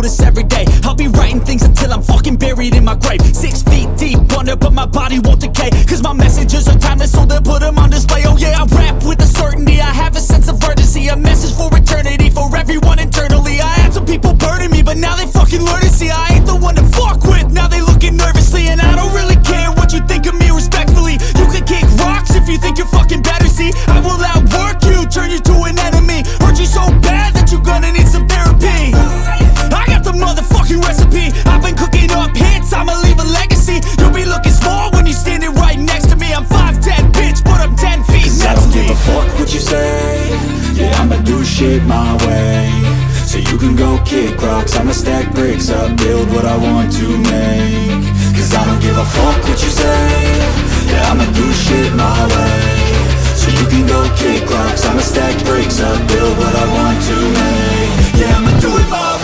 notice every day. I'll be writing things until I'm fucking buried in my grave. 6 feet deep under, but my body won't decay, cause my messages are timeless, so they'll put them on display. Oh yeah, I rap with a certainty, I have a sense of urgency, a message for eternity, for everyone internally. I had some people burning me, but now they fucking learn to see I ain't the one to fuck with. Now they looking nervously, and I don't really care what you think of me, respectfully. You can kick rocks if you think you're fucking better, see I will outwork you, turn you to an enemy. Hurt you so bad that you're gonna need some therapy. I got the motherfucking recipe, I've been cooking up hits, I'ma leave a legacy. You'll be looking small when you're standing right next to me. I'm 5'10", bitch, but I'm 10 feet next to me. I don't give a fuck what you say, yeah, I'ma do shit my way. So you can go kick rocks, I'ma stack bricks up, build what I want to make. Cause I don't give a fuck what you say, yeah, I'ma do shit my way. So you can go kick rocks, I'ma stack bricks up, build what I want to make. Yeah, I'ma do it my way.